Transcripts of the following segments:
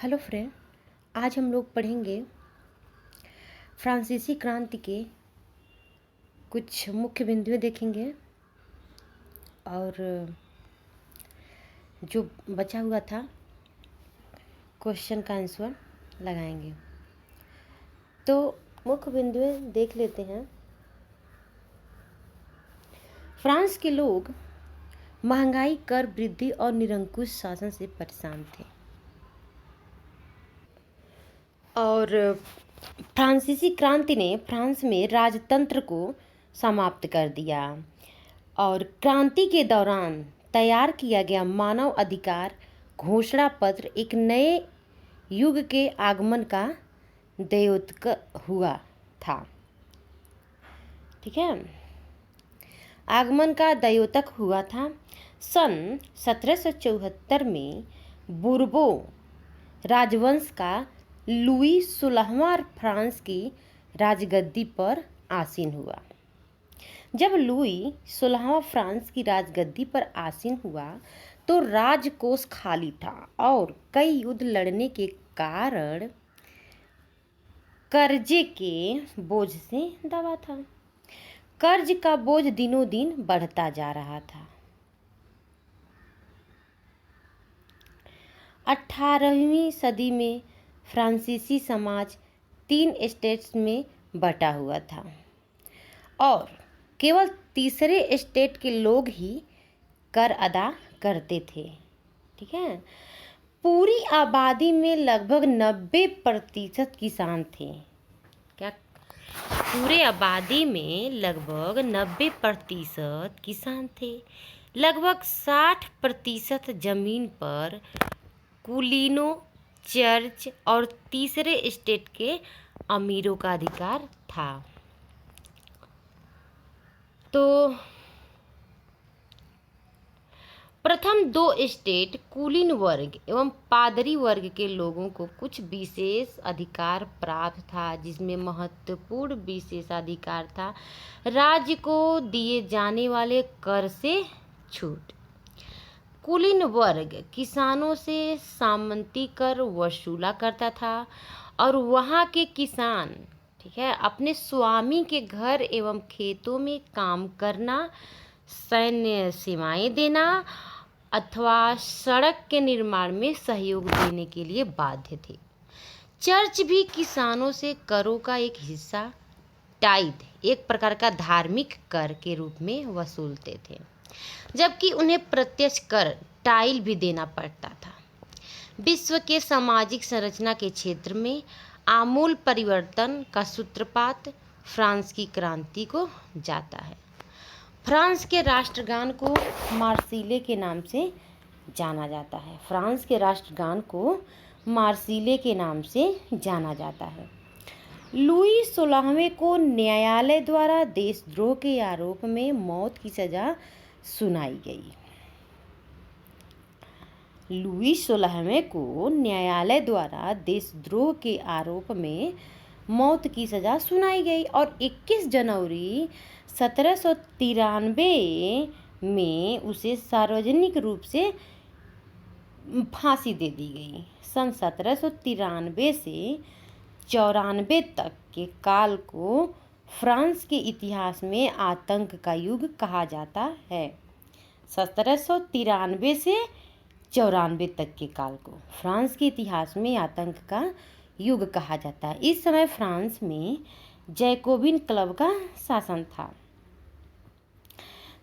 Hello friend, आज हम लोग पढ़ेंगे फ्रांसीसी क्रांति के कुछ मुख्य बिंदुएं देखेंगे और जो बचा हुआ था क्वेश्चन का आंसर लगाएंगे। तो मुख्य बिंदुएं देख लेते हैं। फ्रांस के लोग महंगाई, कर वृद्धि और निरंकुश शासन से परेशान थे और फ्रांसीसी क्रांति ने फ्रांस में राजतंत्र को समाप्त कर दिया और क्रांति के दौरान तैयार किया गया मानव अधिकार घोषणा पत्र एक नए युग के आगमन का द्योतक हुआ था। ठीक है, आगमन का द्योतक हुआ था। सन 1774 में बुर्बो राजवंश का लुई 16वां फ्रांस की राजगद्दी पर आसीन हुआ। जब लुई 16वां फ्रांस की राजगद्दी पर आसीन हुआ तो राजकोष खाली था और कई युद्ध लड़ने के कारण कर्जे के बोझ से दबा था। कर्ज का बोझ दिनों दिन बढ़ता जा रहा था। 18वीं सदी में फ्रांसीसी समाज 3 स्टेट्स में बटा हुआ था और केवल तीसरे स्टेट के लोग ही कर अदा करते थे। ठीक है, पूरी आबादी में लगभग 90% किसान थे। क्या पूरे आबादी में लगभग 90% किसान थे। लगभग 60% जमीन पर कुलीनों, चर्च और तीसरे स्टेट के अमीरों का अधिकार था। तो प्रथम 2 स्टेट कुलीन वर्ग एवं पादरी वर्ग के लोगों को कुछ विशेष अधिकार प्राप्त था, जिसमें महत्वपूर्ण विशेषाधिकार था राज्य को दिए जाने वाले कर से छूट। कुलीन वर्ग किसानों से सामंती कर वसूला करता था और वहाँ के किसान, ठीक है, अपने स्वामी के घर एवं खेतों में काम करना, सैन्य सेवाएं देना अथवा सड़क के निर्माण में सहयोग देने के लिए बाध्य थे। चर्च भी किसानों से करों का एक हिस्सा, टाइथ, एक प्रकार का धार्मिक कर के रूप में वसूलते थे, जबकि उन्हें प्रत्यक्ष कर टाइल भी देना पड़ता था। विश्व के सामाजिक संरचना के क्षेत्र में आमूल परिवर्तन का सूत्रपात फ्रांस की क्रांति को जाता है। फ्रांस के राष्ट्रगान को मार्सिले के नाम से जाना जाता है। फ्रांस के राष्ट्रगान को मार्सिले के नाम से जाना जाता है। लुई 16वें को न्यायालय द्वारा देशद्रोह के आरोप में मौत की सजा सुनाई गई। लुई 16वें को न्यायालय द्वारा देशद्रोह के आरोप में मौत की सजा सुनाई गई और 21 जनवरी 1793 में उसे सार्वजनिक रूप से फांसी दे दी गई। सन 1793 से 94 तक के काल को फ्रांस के इतिहास में आतंक का युग कहा जाता है। 1793 से 94 तक के काल को फ्रांस के इतिहास में आतंक का युग कहा जाता है। इस समय फ्रांस में जैकोबिन क्लब का शासन था।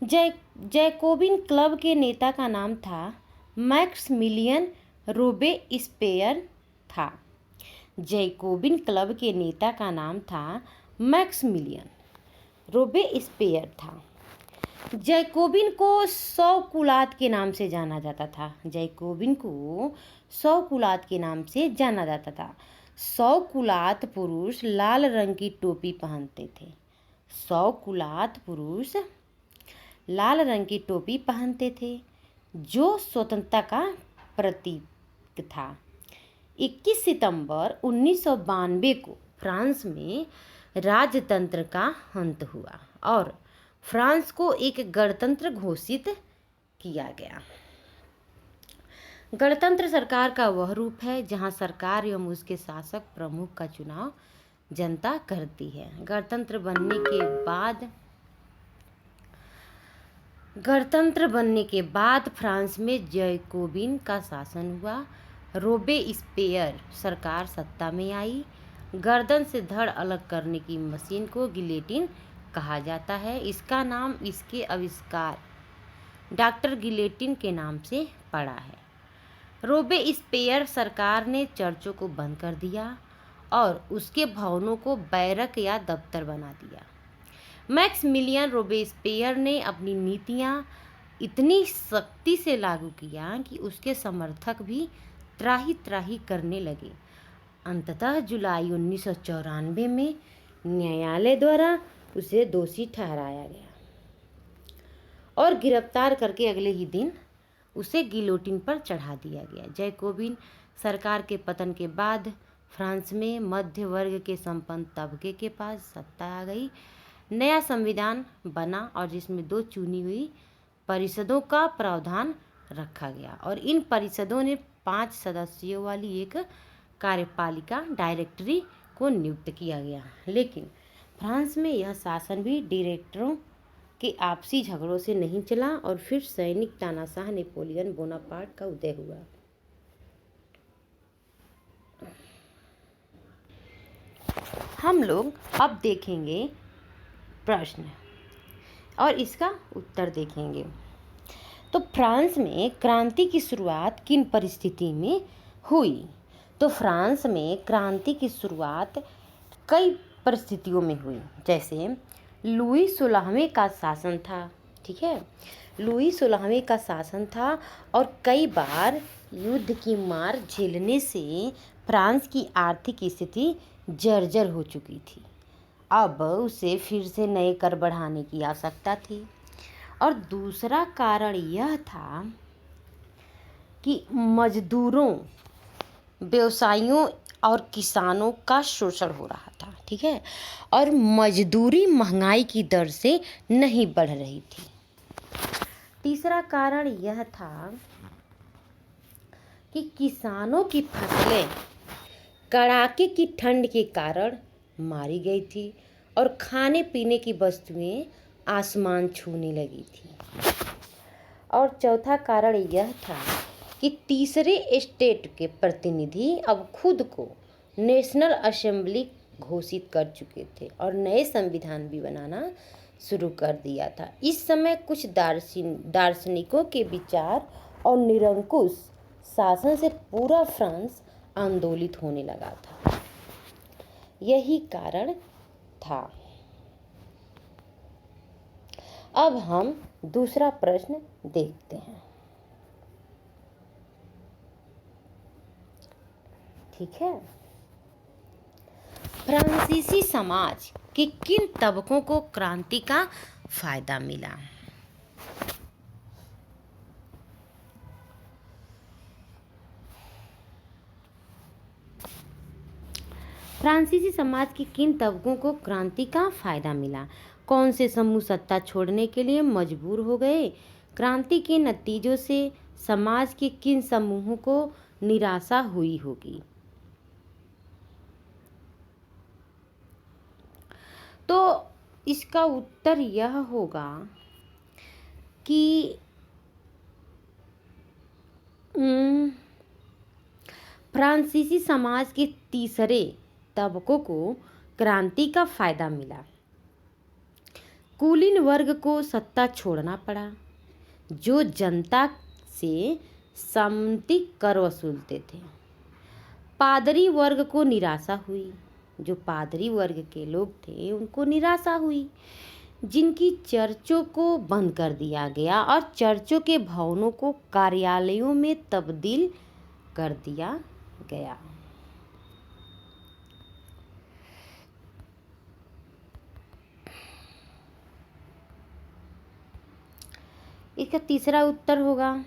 जैकोबिन क्लब के नेता का नाम था मैक्समिलियन रोबेस्पियर था। जैकोबिन क्लब के नेता का नाम था मैक्समिलियन रोबेस्पियर था। जैकोबिन को 100 कुलात के नाम से जाना जाता था। जैकोबिन को 100 कुलात के नाम से जाना जाता था। 100 कुलात पुरुष लाल रंग की टोपी पहनते थे। 100 कुलात पुरुष लाल रंग की टोपी पहनते थे, जो स्वतंत्रता का प्रतीक था। 21 सितंबर 1992 को फ्रांस में राजतंत्र का अंत हुआ और फ्रांस को एक गणतंत्र घोषित किया गया। गणतंत्र सरकार का वह रूप है जहां सरकार एवं उसके शासक प्रमुख का चुनाव जनता करती है। गणतंत्र बनने के बाद फ्रांस में जैकोबिन का शासन हुआ। रोबेस्पियर सरकार सत्ता में आई। गर्दन से धड़ अलग करने की मशीन को गिलेटिन कहा जाता है। इसका नाम इसके आविष्कार डॉक्टर गिलेटिन के नाम से पड़ा है। रोबेस्पियर सरकार ने चर्चों को बंद कर दिया और उसके भवनों को बैरक या दफ्तर बना दिया। मैक्सिमिलियन रोबेस्पियर ने अपनी नीतियां इतनी सख्ती से लागू किया कि उसके समर्थक भी त्राही त्राही करने लगे। अंततः जुलाई 1994 में न्यायालय द्वारा उसे दोषी ठहराया गया और गिरफ्तार करके अगले ही दिन उसे गिलोटिन पर चढ़ा दिया गया। जैकोबिन सरकार के पतन के बाद फ्रांस में मध्य वर्ग के संपन्न तबके के पास सत्ता आ गई। नया संविधान बना और जिसमें 2 चुनी हुई परिषदों का प्रावधान रखा गया और इन परिषदों ने 5 सदस्यों वाली एक कार्यपालिका डायरेक्टरी को नियुक्त किया गया। लेकिन फ्रांस में यह शासन भी डायरेक्टरों के आपसी झगड़ों से नहीं चला और फिर सैनिक तानाशाह नेपोलियन बोनापार्ट का उदय हुआ। हम लोग अब देखेंगे प्रश्न और इसका उत्तर देखेंगे। तो फ्रांस में क्रांति की शुरुआत किन परिस्थिति में हुई? तो फ्रांस में क्रांति की शुरुआत कई परिस्थितियों में हुई। जैसे लुई 16वें का शासन था, ठीक है, लुई 16वें का शासन था और कई बार युद्ध की मार झेलने से फ्रांस की आर्थिक स्थिति जर्जर हो चुकी थी। अब उसे फिर से नए कर बढ़ाने की आवश्यकता थी। और दूसरा कारण यह था कि मजदूरों, व्यवसायियों और किसानों का शोषण हो रहा था, ठीक है, और मजदूरी महंगाई की दर से नहीं बढ़ रही थी। तीसरा कारण यह था कि किसानों की फसलें कड़ाके की ठंड के कारण मारी गई थी और खाने पीने की वस्तुएं आसमान छूने लगी थी। और चौथा कारण यह था कि तीसरे स्टेट के प्रतिनिधि अब खुद को नेशनल असेंबली घोषित कर चुके थे और नए संविधान भी बनाना शुरू कर दिया था। इस समय कुछ दार्शनिकों के विचार और निरंकुश शासन से पूरा फ्रांस आंदोलित होने लगा था। यही कारण था। अब हम दूसरा प्रश्न देखते हैं, ठीक है। फ्रांसीसी समाज के किन तबकों को क्रांति का फायदा मिला? फ्रांसीसी समाज के किन तबकों को क्रांति का फायदा मिला? कौन से समूह सत्ता छोड़ने के लिए मजबूर हो गए? क्रांति के नतीजों से समाज के किन समूहों को निराशा हुई होगी? तो इसका उत्तर यह होगा कि फ्रांसीसी समाज के तीसरे तबकों को क्रांति का फायदा मिला। कुलीन वर्ग को सत्ता छोड़ना पड़ा, जो जनता से सामंतिक कर वसूलते थे। पादरी वर्ग को निराशा हुई, जो पादरी वर्ग के लोग थे उनको निराशा हुई, जिनकी चर्चों को बंद कर दिया गया और चर्चों के भवनों को कार्यालयों में तब्दील कर दिया गया। इसका तीसरा उत्तर होगा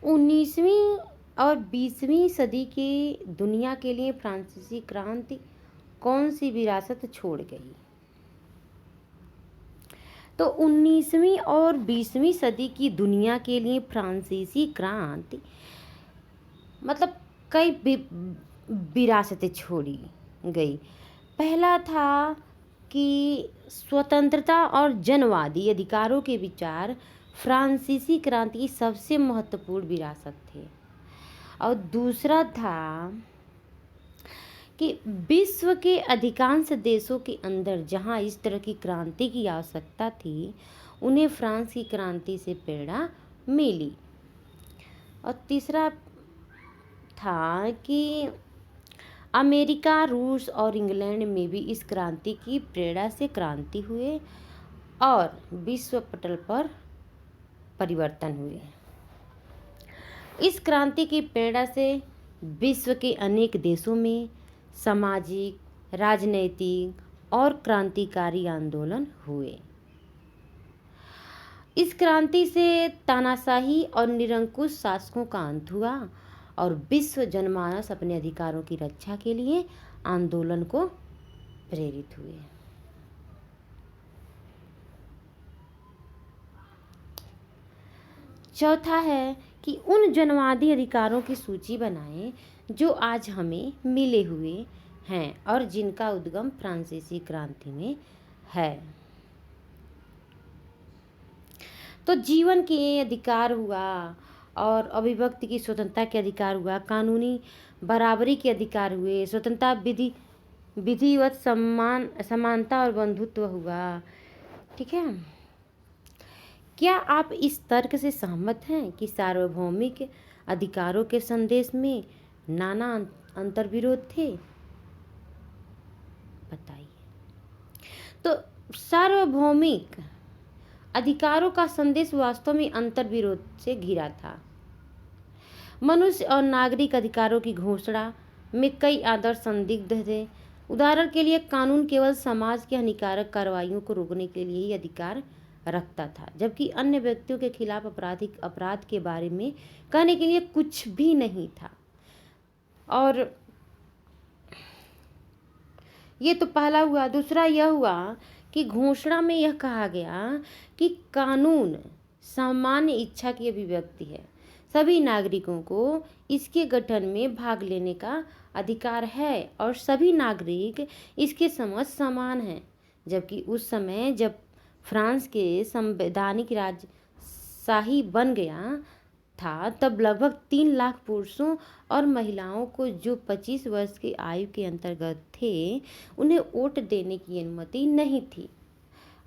19वीं और 20वीं सदी की दुनिया के लिए फ्रांसीसी क्रांति कौन सी विरासत छोड़ गई? तो 19वीं और 20वीं सदी की दुनिया के लिए फ्रांसीसी क्रांति मतलब कई विरासतें छोड़ी गई। पहला था कि स्वतंत्रता और जनवादी अधिकारों के विचार फ्रांसीसी क्रांति की सबसे महत्वपूर्ण विरासत थे। और दूसरा था कि विश्व के अधिकांश देशों के अंदर जहां इस तरह की क्रांति की आवश्यकता थी, उन्हें फ्रांस की क्रांति से प्रेरणा मिली। और तीसरा था कि अमेरिका, रूस और इंग्लैंड में भी इस क्रांति की प्रेरणा से क्रांति हुए और विश्व पटल पर परिवर्तन हुए। इस क्रांति की प्रेरणा से विश्व के अनेक देशों में सामाजिक, राजनैतिक और क्रांतिकारी आंदोलन हुए। इस क्रांति से तानाशाही और निरंकुश शासकों का अंत हुआ और विश्व जनमानस अपने अधिकारों की रक्षा के लिए आंदोलन को प्रेरित हुए। चौथा है कि उन जनवादी अधिकारों की सूची बनाएं जो आज हमें मिले हुए हैं और जिनका उद्गम फ्रांसीसी क्रांति में है। तो जीवन के अधिकार हुआ और अभिव्यक्ति की स्वतंत्रता के अधिकार हुआ, कानूनी बराबरी के अधिकार हुए, स्वतंत्रता, विधिवत समानता और बंधुत्व हुआ। ठीक है, क्या आप इस तर्क से सहमत हैं कि सार्वभौमिक अधिकारों के संदेश में नाना अंतर्विरोध थे? बताइए। तो सार्वभौमिक अधिकारों का संदेश वास्तव में अंतर्विरोध से घिरा था। मनुष्य और नागरिक अधिकारों की घोषणा में कई आदर्श संदिग्ध थे। उदाहरण के लिए, कानून केवल समाज की हानिकारक कार्रवाइयों को रोकने के लिए ही अधिकार रखता था, जबकि अन्य व्यक्तियों के खिलाफ आपराधिक अपराध के बारे में कहने के लिए कुछ भी नहीं था। और ये तो पहला हुआ। दूसरा यह हुआ कि घोषणा में यह कहा गया कि कानून सामान्य इच्छा की अभिव्यक्ति है, सभी नागरिकों को इसके गठन में भाग लेने का अधिकार है और सभी नागरिक इसके समक्ष समान हैं। जबकि उस समय जब फ्रांस के संवैधानिक राजशाही बन गया था, तब लगभग 3 लाख पुरुषों और महिलाओं को जो 25 वर्ष की आयु के अंतर्गत थे, उन्हें वोट देने की अनुमति नहीं थी।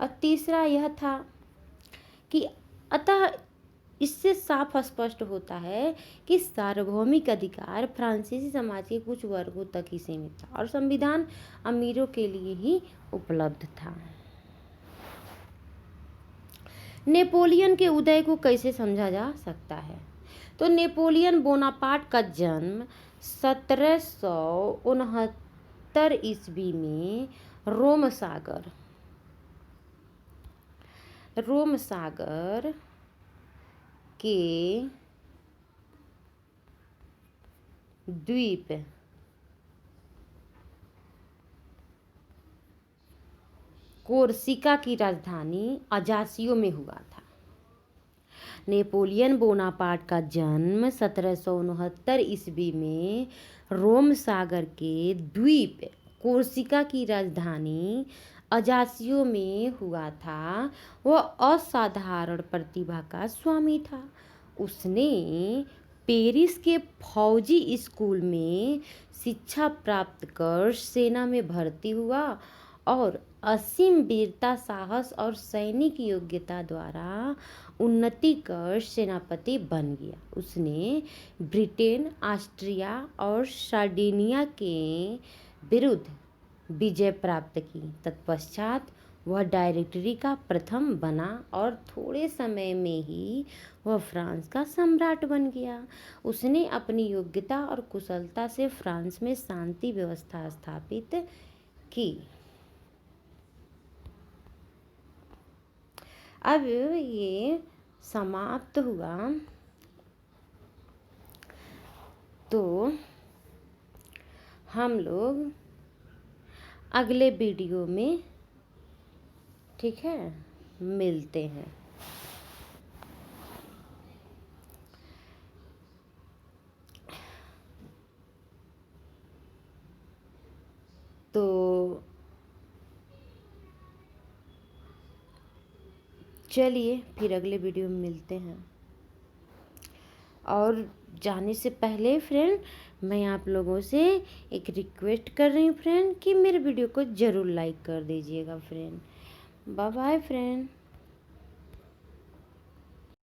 और तीसरा यह था कि अतः इससे साफ स्पष्ट होता है कि सार्वभौमिक अधिकार फ्रांसीसी समाज के कुछ वर्गों तक ही सीमित था और संविधान अमीरों के लिए ही उपलब्ध था। नेपोलियन के उदय को कैसे समझा जा सकता है? तो नेपोलियन बोनापार्ट का जन्म 1769 ईस्वी में रोम सागर के द्वीप कोर्सिका की राजधानी अजासियो में हुआ था। नेपोलियन बोनापार्ट का जन्म 1769 ईस्वी में रोम सागर के द्वीप कोर्सिका की राजधानी अजासियो में हुआ था। वह असाधारण प्रतिभा का स्वामी था। उसने पेरिस के फौजी स्कूल में शिक्षा प्राप्त कर सेना में भर्ती हुआ और असीम वीरता, साहस और सैनिक योग्यता द्वारा उन्नति कर सेनापति बन गया। उसने ब्रिटेन, ऑस्ट्रिया और सार्डिनिया के विरुद्ध विजय प्राप्त की। तत्पश्चात वह डायरेक्टरी का प्रथम बना और थोड़े समय में ही वह फ्रांस का सम्राट बन गया। उसने अपनी योग्यता और कुशलता से फ्रांस में शांति व्यवस्था स्थापित की। अब ये समाप्त हुआ, तो हम लोग अगले वीडियो में, ठीक है, मिलते हैं। चलिए फिर अगले वीडियो में मिलते हैं। और जाने से पहले फ्रेंड, मैं आप लोगों से एक रिक्वेस्ट कर रही हूँ फ्रेंड कि मेरे वीडियो को ज़रूर लाइक कर दीजिएगा फ्रेंड। Bye bye friend.